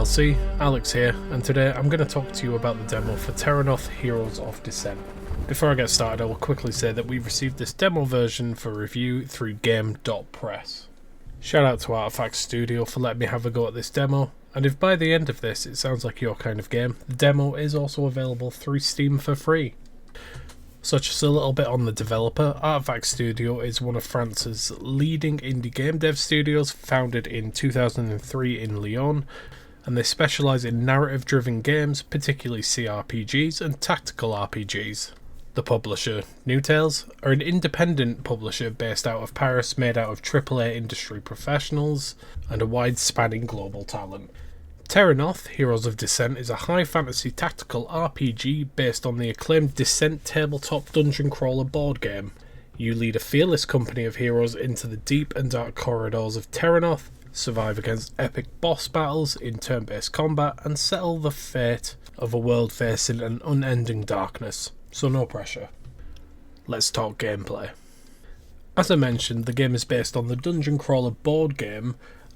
DLC, Alex here, and today I'm going to talk to you about the demo for Terrinoth Heroes of Descent. Before I get started, I will quickly say that we've received this demo version for review through game.press. Shout out to Artifact Studio for letting me have a go at this demo, and if by the end of this it sounds like your kind of game, the demo is also available through Steam for free. So just a little bit on the developer. Artifact Studio is one of France's leading indie game dev studios, founded in 2003 in Lyon, and they specialise in narrative-driven games, particularly CRPGs and tactical RPGs. The publisher, New Tales, are an independent publisher based out of Paris, made out of AAA industry professionals and a wide-spanning global talent. Terrinoth Heroes of Descent is a high-fantasy tactical RPG based on the acclaimed Descent tabletop dungeon crawler board game. You lead a fearless company of heroes into the deep and dark corridors of Terrinoth, survive against epic boss battles in turn-based combat, and settle the fate of a world facing an unending darkness. So no pressure. Let's talk gameplay. As I mentioned, the game is based on the dungeon crawler board game,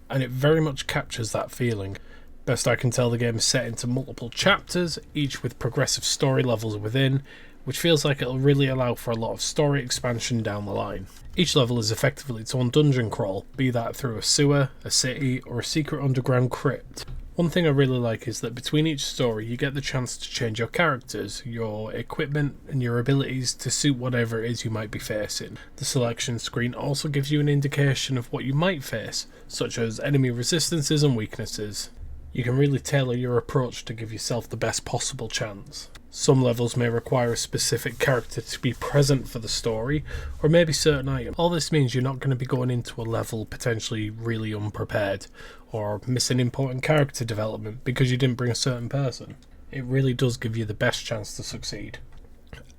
and it very much captures that feeling. Best I can tell, the game is set into multiple chapters, each with progressive story levels within, which feels like it'll really allow for a lot of story expansion down the line. Each level is effectively its own dungeon crawl, be that through a sewer, a city, or a secret underground crypt. One thing I really like is that between each story you get the chance to change your characters, your equipment, and your abilities to suit whatever it is you might be facing. The selection screen also gives you an indication of what you might face, such as enemy resistances and weaknesses. You can really tailor your approach to give yourself the best possible chance. Some levels may require a specific character to be present for the story, or maybe certain items. All this means you're not going to be going into a level potentially really unprepared, or missing important character development because you didn't bring a certain person. It really does give you the best chance to succeed.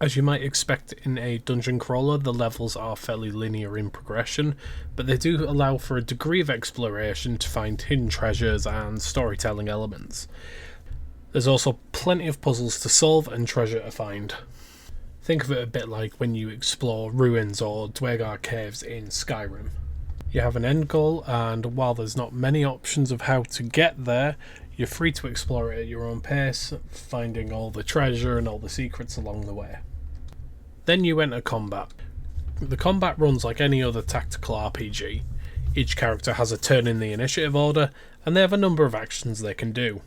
As you might expect in a dungeon crawler, the levels are fairly linear in progression, but they do allow for a degree of exploration to find hidden treasures and storytelling elements. There's also plenty of puzzles to solve and treasure to find. Think of it a bit like when you explore ruins or Dwegar caves in Skyrim. You have an end goal, and while there's not many options of how to get there, you're free to explore it at your own pace, finding all the treasure and all the secrets along the way. Then you enter combat. The combat runs like any other tactical RPG. Each character has a turn in the initiative order, and they have a number of actions they can do.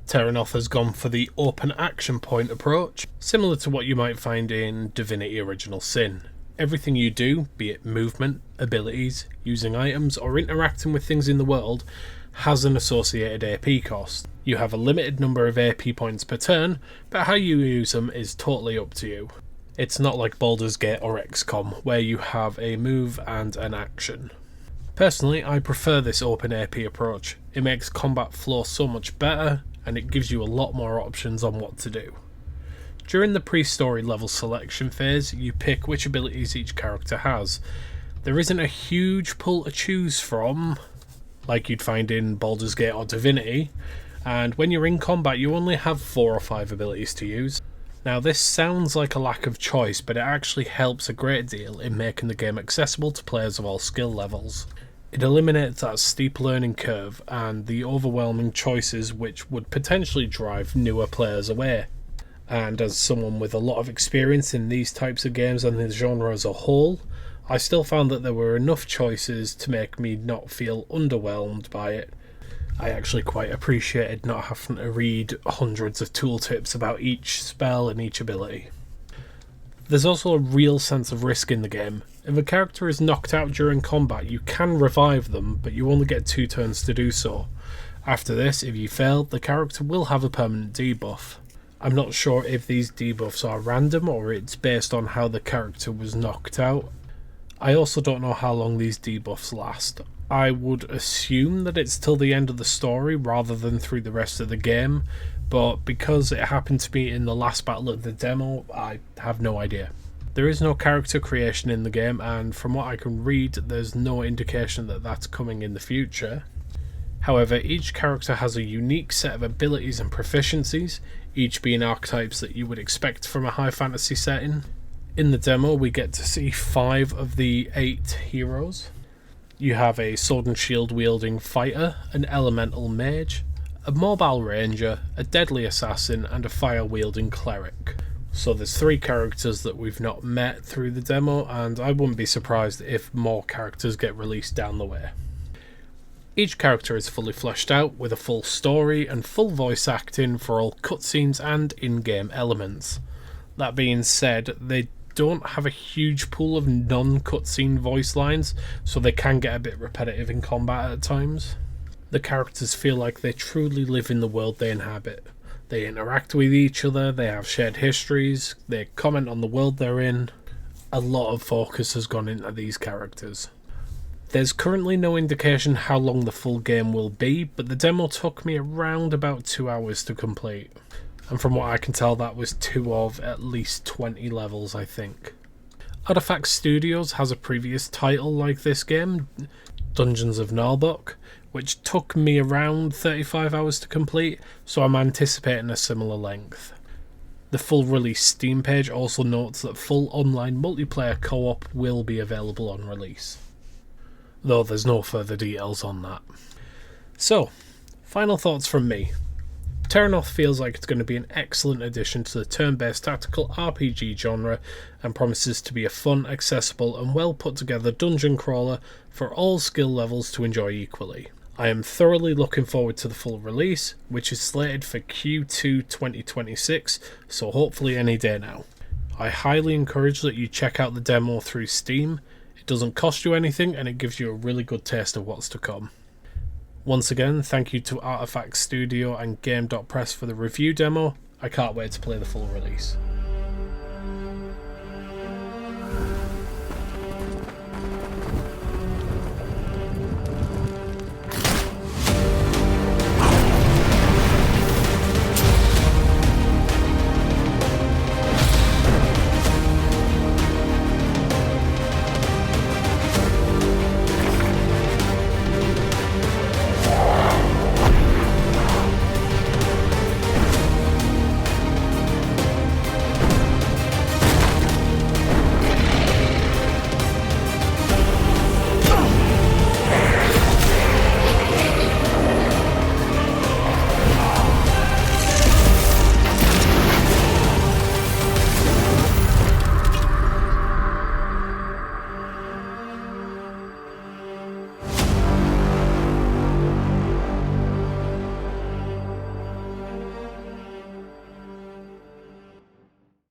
Terrinoth has gone for the open action point approach, similar to what you might find in Divinity Original Sin. Everything you do, be it movement, abilities, using items, or interacting with things in the world, has an associated AP cost. You have a limited number of AP points per turn, but how you use them is totally up to you. It's not like Baldur's Gate or XCOM, where you have a move and an action. Personally, I prefer this open AP approach. It makes combat flow so much better, and it gives you a lot more options on what to do. During the pre-story level selection phase, you pick which abilities each character has. There isn't a huge pool to choose from, like you'd find in Baldur's Gate or Divinity, and when you're in combat you only have 4 or 5 abilities to use. Now this sounds like a lack of choice, but it actually helps a great deal in making the game accessible to players of all skill levels. It eliminates that steep learning curve and the overwhelming choices which would potentially drive newer players away. And as someone with a lot of experience in these types of games and the genre as a whole, I still found that there were enough choices to make me not feel underwhelmed by it. I actually quite appreciated not having to read hundreds of tooltips about each spell and each ability. There's also a real sense of risk in the game. If a character is knocked out during combat, you can revive them, but you only get 2 turns to do so. After this, if you fail, the character will have a permanent debuff. I'm not sure if these debuffs are random or it's based on how the character was knocked out. I also don't know how long these debuffs last. I would assume that it's till the end of the story rather than through the rest of the game, but because it happened to be in the last battle of the demo, I have no idea. There is no character creation in the game, and from what I can read, there's no indication that that's coming in the future. However, each character has a unique set of abilities and proficiencies, each being archetypes that you would expect from a high fantasy setting. In the demo, we get to see 5 of the 8 heroes. You have a sword and shield wielding fighter, an elemental mage, a mobile ranger, a deadly assassin, and a fire-wielding cleric. So there's 3 characters that we've not met through the demo, and I wouldn't be surprised if more characters get released down the way. Each character is fully fleshed out with a full story and full voice acting for all cutscenes and in-game elements. That being said, they don't have a huge pool of non-cutscene voice lines, so they can get a bit repetitive in combat at times. The characters feel like they truly live in the world they inhabit. They interact with each other, they have shared histories, they comment on the world they're in. A lot of focus has gone into these characters. There's currently no indication how long the full game will be, but the demo took me around about 2 hours to complete. And from what I can tell, that was 2 of at least 20 levels, I think. Artifact Studios has a previous title like this game, Dungeons of Nalbok, which took me around 35 hours to complete, so I'm anticipating a similar length. The full release Steam page also notes that full online multiplayer co-op will be available on release, though there's no further details on that. So, final thoughts from me. Terrinoth feels like it's going to be an excellent addition to the turn-based tactical RPG genre and promises to be a fun, accessible and well put together dungeon crawler for all skill levels to enjoy equally. I am thoroughly looking forward to the full release, which is slated for Q2 2026, so hopefully any day now. I highly encourage that you check out the demo through Steam. It doesn't cost you anything and it gives you a really good taste of what's to come. Once again, thank you to Artifact Studio and Game.Press for the review demo. I can't wait to play the full release.